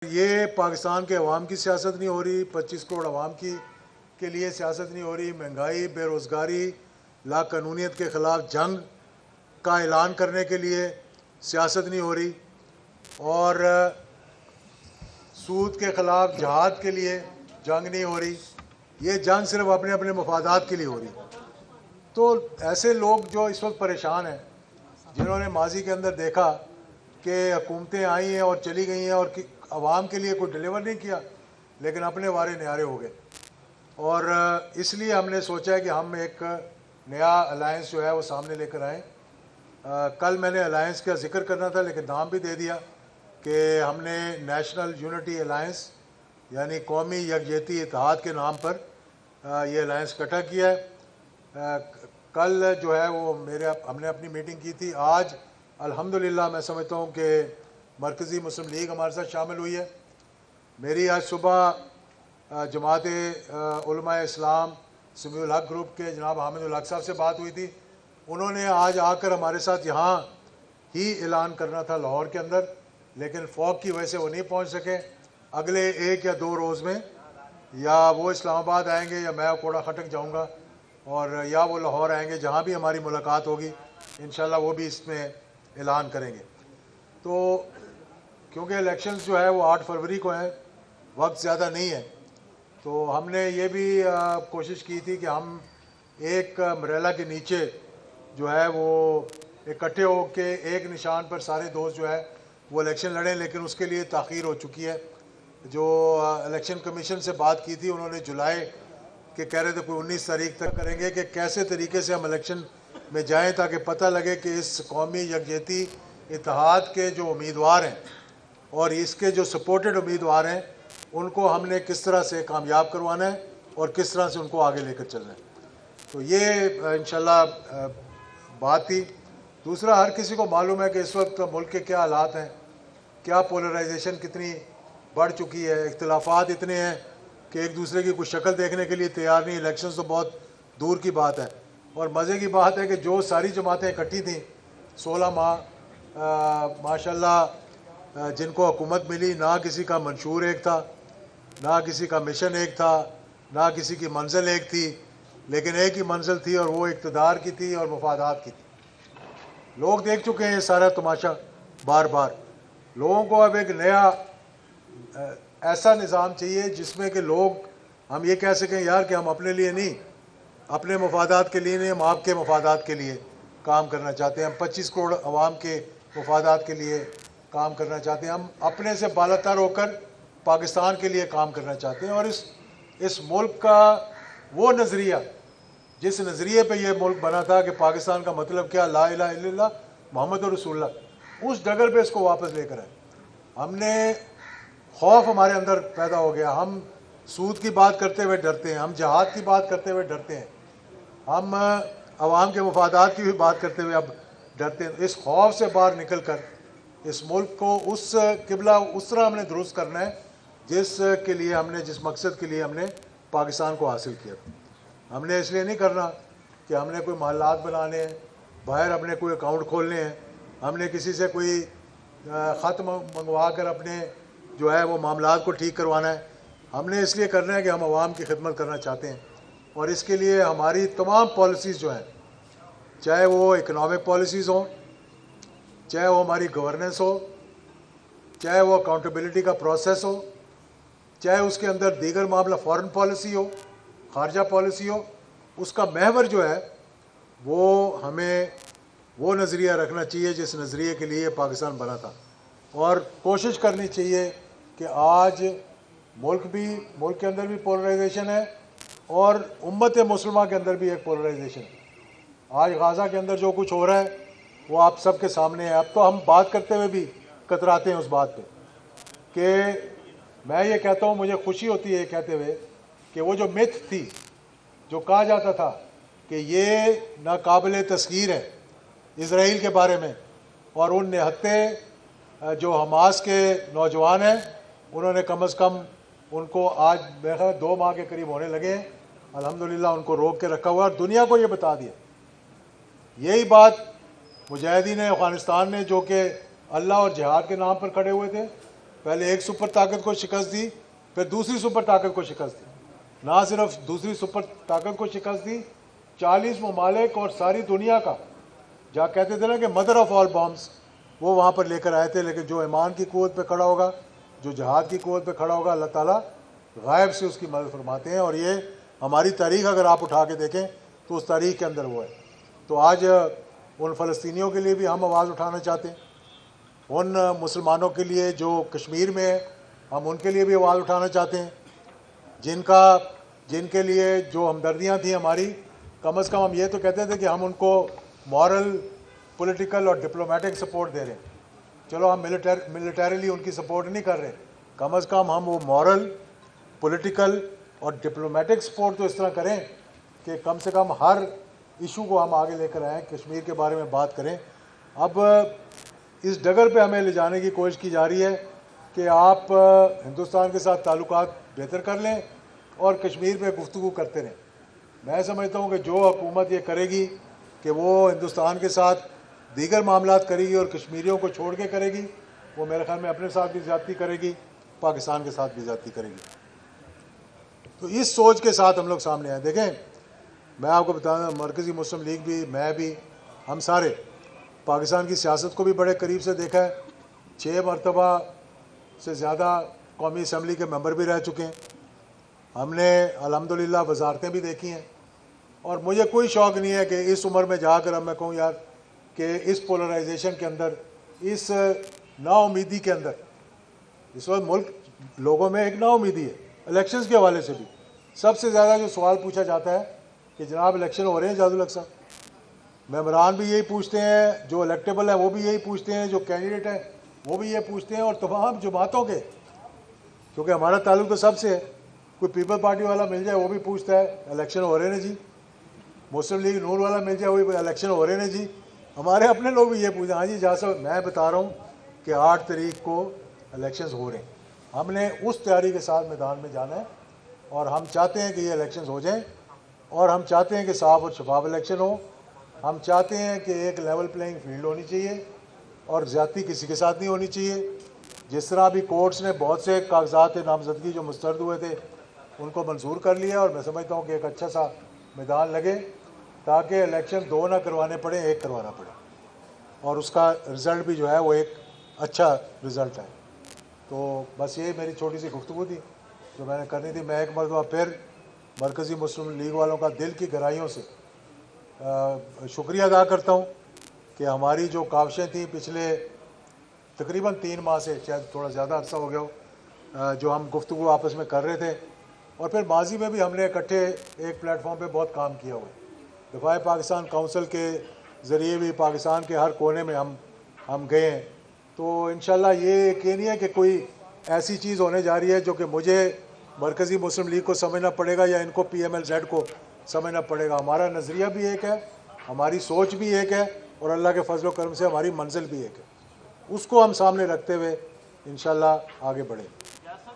یہ پاکستان کے عوام کی سیاست نہیں ہو رہی، 25 کروڑ عوام کے لیے سیاست نہیں ہو رہی، مہنگائی، بے روزگاری، لا قانونیت کے خلاف جنگ کا اعلان کرنے کے لیے سیاست نہیں ہو رہی، اور سود کے خلاف جہاد کے لیے جنگ نہیں ہو رہی، یہ جنگ صرف اپنے اپنے مفادات کے لیے ہو رہی۔ تو ایسے لوگ جو اس وقت پریشان ہیں، جنہوں نے ماضی کے اندر دیکھا کہ حکومتیں آئی ہیں اور چلی گئی ہیں اور عوام کے لیے کوئی ڈیلیور نہیں کیا، لیکن اپنے وارے نیارے ہو گئے، اور اس لیے ہم نے سوچا ہے کہ ہم ایک نیا الائنس جو ہے وہ سامنے لے کر آئیں۔ کل میں نے الائنس کا ذکر کرنا تھا لیکن نام بھی دے دیا کہ ہم نے نیشنل یونٹی الائنس یعنی قومی یکجہتی اتحاد کے نام پر یہ الائنس اکٹھا کیا ہے۔ کل جو ہے وہ ہم نے اپنی میٹنگ کی تھی۔ آج الحمدللہ میں سمجھتا ہوں کہ مرکزی مسلم لیگ ہمارے ساتھ شامل ہوئی ہے۔ میری آج صبح جماعت علماء اسلام سمیع الحق گروپ کے جناب حامد الحق صاحب سے بات ہوئی تھی۔ انہوں نے آج آ کر ہمارے ساتھ یہاں ہی اعلان کرنا تھا لاہور کے اندر، لیکن فوگ کی وجہ سے وہ نہیں پہنچ سکے۔ اگلے 1 یا 2 روز میں یا وہ اسلام آباد آئیں گے یا میں کوڑا خٹک جاؤں گا، اور یا وہ لاہور آئیں گے، جہاں بھی ہماری ملاقات ہوگی انشاءاللہ وہ بھی اس میں اعلان کریں گے۔ تو کیونکہ الیکشنز جو ہے وہ 8 فروری کو ہیں، وقت زیادہ نہیں ہے، تو ہم نے یہ بھی کوشش کی تھی کہ ہم ایک امبریلا کے نیچے جو ہے وہ اکٹھے ہو کے ایک نشان پر سارے دوست جو ہے وہ الیکشن لڑیں، لیکن اس کے لیے تاخیر ہو چکی ہے۔ جو الیکشن کمیشن سے بات کی تھی، انہوں نے جولائی کے کہہ رہے تھے کوئی 19 تاریخ تک کریں گے کہ کیسے طریقے سے ہم الیکشن میں جائیں تاکہ پتہ لگے کہ اس قومی یکجہتی اتحاد کے جو امیدوار ہیں اور اس کے جو سپورٹڈ امیدوار ہیں ان کو ہم نے کس طرح سے کامیاب کروانا ہے اور کس طرح سے ان کو آگے لے کر چلنا ہے۔ تو یہ انشاءاللہ بات تھی۔ دوسرا، ہر کسی کو معلوم ہے کہ اس وقت ملک کے کیا حالات ہیں، کیا پولرائزیشن کتنی بڑھ چکی ہے، اختلافات اتنے ہیں کہ ایک دوسرے کی کوئی شکل دیکھنے کے لیے تیار نہیں۔ الیکشنز تو بہت دور کی بات ہے، اور مزے کی بات ہے کہ جو ساری جماعتیں اکٹھی تھیں 16 ماہ ماشاءاللہ جن کو حکومت ملی، نہ کسی کا منشور ایک تھا، نہ کسی کا مشن ایک تھا، نہ کسی کی منزل ایک تھی، لیکن ایک ہی منزل تھی اور وہ اقتدار کی تھی اور مفادات کی تھی۔ لوگ دیکھ چکے ہیں یہ سارا تماشا بار بار۔ لوگوں کو اب ایک نیا ایسا نظام چاہیے جس میں کہ لوگ ہم یہ کہہ سکیں یار کہ ہم اپنے لیے نہیں، اپنے مفادات کے لیے نہیں، ہم آپ کے مفادات کے لیے کام کرنا چاہتے ہیں، ہم 25 کروڑ عوام کے مفادات کے لیے کام کرنا چاہتے ہیں، ہم اپنے سے بالاتر ہو کر پاکستان کے لیے کام کرنا چاہتے ہیں۔ اور اس ملک کا وہ نظریہ جس نظریے پہ یہ ملک بنا تھا کہ پاکستان کا مطلب کیا، لا الہ الا اللہ محمد رسول اللہ، اس ڈگر پہ اس کو واپس لے کر آئے۔ ہم نے خوف ہمارے اندر پیدا ہو گیا، ہم سود کی بات کرتے ہوئے ڈرتے ہیں، ہم جہاد کی بات کرتے ہوئے ڈرتے ہیں، ہم عوام کے مفادات کی بھی بات کرتے ہوئے اب ڈرتے ہیں۔ اس خوف سے باہر نکل کر اس ملک کو اس قبلہ اس طرح ہم نے درست کرنا ہے جس کے لیے ہم نے، جس مقصد کے لیے ہم نے پاکستان کو حاصل کیا تھا۔ ہم نے اس لیے نہیں کرنا کہ ہم نے کوئی محلات بنانے ہیں، باہر اپنے کوئی اکاؤنٹ کھولنے ہیں، ہم نے کسی سے کوئی خط منگوا کر اپنے جو ہے وہ معاملات کو ٹھیک کروانا ہے۔ ہم نے اس لیے کرنا ہے کہ ہم عوام کی خدمت کرنا چاہتے ہیں، اور اس کے لیے ہماری تمام پالیسیز جو ہیں، چاہے وہ اکنامک پالیسیز ہوں، چاہے وہ ہماری گورننس ہو، چاہے وہ اکاؤنٹیبلٹی کا پروسیس ہو، چاہے اس کے اندر دیگر معاملہ فارن پالیسی ہو، خارجہ پالیسی ہو، اس کا محور جو ہے وہ ہمیں وہ نظریہ رکھنا چاہیے جس نظریے کے لیے پاکستان بنا تھا۔ اور کوشش کرنی چاہیے کہ آج ملک کے اندر بھی پولرائزیشن ہے اور امت مسلمہ کے اندر بھی ایک پولرائزیشن ہے۔ آج غازہ کے اندر جو کچھ ہو رہا ہے وہ آپ سب کے سامنے ہے۔ اب تو ہم بات کرتے ہوئے بھی کتراتے ہیں اس بات پہ کہ میں یہ کہتا ہوں، مجھے خوشی ہوتی ہے یہ کہتے ہوئے کہ وہ جو متھ تھی، جو کہا جاتا تھا کہ یہ ناقابل تسخیر ہے اسرائیل کے بارے میں، اور ان نہتے جو حماس کے نوجوان ہیں انہوں نے کم از کم ان کو آج میرے خیال 2 ماہ کے قریب ہونے لگے ہیں، الحمدللہ ان کو روک کے رکھا ہوا اور دنیا کو یہ بتا دیا۔ یہی بات مجاہدین افغانستان نے جو کہ اللہ اور جہاد کے نام پر کھڑے ہوئے تھے، پہلے ایک سپر طاقت کو شکست دی، پھر دوسری سپر طاقت کو شکست دی. نہ صرف دوسری سپر طاقت کو شکست دی، 40 ممالک اور ساری دنیا کا جہاں کہتے تھے نا کہ مدر آف آل بامس، وہ وہاں پر لے کر آئے تھے. لیکن جو ایمان کی قوت پہ کھڑا ہوگا، جو جہاد کی قوت پہ کھڑا ہوگا، اللہ تعالیٰ غائب سے اس کی مدد فرماتے ہیں. اور یہ ہماری تاریخ اگر آپ اٹھا کے دیکھیں تو اس تاریخ کے اندر وہ ہے. تو آج ان فلسطینیوں کے لیے بھی ہم آواز اٹھانا چاہتے ہیں، ان مسلمانوں کے لیے جو کشمیر میں ہیں ہم ان کے لیے بھی آواز اٹھانا چاہتے ہیں، جن کے لیے جو ہمدردیاں تھیں ہماری، کم از کم ہم یہ تو کہتے تھے کہ ہم ان کو مورل، پولیٹیکل اور ڈپلومیٹک سپورٹ دے رہے ہیں. چلو ہم ملیٹریلی ان کی سپورٹ نہیں کر رہے، کم از کم ہم وہ مورل، پولیٹیکل اور ڈپلومیٹک سپورٹ تو اس طرح کریں کہ کم سے کم ہر ایشو کو ہم آگے لے کر آئیں، کشمیر کے بارے میں بات کریں. اب اس ڈگر پہ ہمیں لے جانے کی کوشش کی جا رہی ہے کہ آپ ہندوستان کے ساتھ تعلقات بہتر کر لیں اور کشمیر پہ گفتگو کرتے رہیں. میں سمجھتا ہوں کہ جو حکومت یہ کرے گی کہ وہ ہندوستان کے ساتھ دیگر معاملات کرے گی اور کشمیریوں کو چھوڑ کے کرے گی، وہ میرے خیال میں اپنے ساتھ بھی زیادتی کرے گی، پاکستان کے ساتھ بھی زیادتی کرے گی. تو اس سوچ کے ساتھ ہم لوگ سامنے آئے. دیکھیں، میں آپ کو بتا دوں، مرکزی مسلم لیگ بھی، میں بھی، ہم سارے پاکستان کی سیاست کو بھی بڑے قریب سے دیکھا ہے. 6 مرتبہ سے زیادہ قومی اسمبلی کے ممبر بھی رہ چکے ہیں. ہم نے الحمدللہ وزارتیں بھی دیکھی ہیں. اور مجھے کوئی شوق نہیں ہے کہ اس عمر میں جا کر اب میں کہوں یار کہ اس پولرائزیشن کے اندر، اس نا امیدی کے اندر، اس وقت ملک لوگوں میں ایک نا امیدی ہے. الیکشنز کے حوالے سے بھی سب سے زیادہ جو سوال پوچھا جاتا ہے کہ جناب الیکشن ہو رہے ہیں جادو الحق صاحب. ممبران بھی یہی پوچھتے ہیں، جو الیکٹیبل ہیں وہ بھی یہی پوچھتے ہیں، جو کینڈیڈیٹ ہیں وہ بھی یہ پوچھتے ہیں، اور تمام جماعتوں کے، کیونکہ ہمارا تعلق تو سب سے ہے. کوئی پیپل پارٹی والا مل جائے وہ بھی پوچھتا ہے الیکشن ہو رہے ہیں جی، مسلم لیگ نور والا مل جائے وہ بھی الیکشن ہو رہے ہیں جی. ہمارے اپنے لوگ بھی یہ پوچھتے ہیں. ہاں جی جیسا میں بتا رہا ہوں کہ 8 تاریخ کو الیکشنز ہو رہے ہیں. ہم نے اس تیاری کے ساتھ میدان میں جانا ہے اور ہم چاہتے ہیں کہ یہ الیکشنز ہو جائیں، اور ہم چاہتے ہیں کہ صاف اور شفاف الیکشن ہو. ہم چاہتے ہیں کہ ایک لیول پلینگ فیلڈ ہونی چاہیے اور زیادتی کسی کے ساتھ نہیں ہونی چاہیے. جس طرح بھی کورٹس نے بہت سے کاغذات نامزدگی جو مسترد ہوئے تھے ان کو منظور کر لیا، اور میں سمجھتا ہوں کہ ایک اچھا سا میدان لگے تاکہ الیکشن 2 نہ کروانے پڑیں، 1 کروانا پڑے، اور اس کا رزلٹ بھی جو ہے وہ ایک اچھا رزلٹ ہے. تو بس یہ میری چھوٹی سی گفتگو تھی جو میں نے کرنی تھی. میں ایک مرتبہ پھر مرکزی مسلم لیگ والوں کا دل کی گہرائیوں سے شکریہ ادا کرتا ہوں کہ ہماری جو کاوشیں تھیں پچھلے تقریباً 3 ماہ سے، شاید تھوڑا زیادہ عرصہ ہو گیا جو ہم گفتگو آپس میں کر رہے تھے، اور پھر ماضی میں بھی ہم نے اکٹھے ایک پلیٹ فارم پہ بہت کام کیا ہوا ہے. دفاع پاکستان کونسل کے ذریعے بھی پاکستان کے ہر کونے میں ہم گئے ہیں. تو انشاءاللہ یہ نہیں ہے کہ کوئی ایسی چیز ہونے جا رہی ہے جو کہ مجھے مرکزی مسلم لیگ کو سمجھنا پڑے گا یا ان کو PMLZ کو سمجھنا پڑے گا. ہمارا نظریہ بھی ایک ہے، ہماری سوچ بھی ایک ہے، اور اللہ کے فضل و کرم سے ہماری منزل بھی ایک ہے. اس کو ہم سامنے رکھتے ہوئے انشاءاللہ آگے بڑھیں.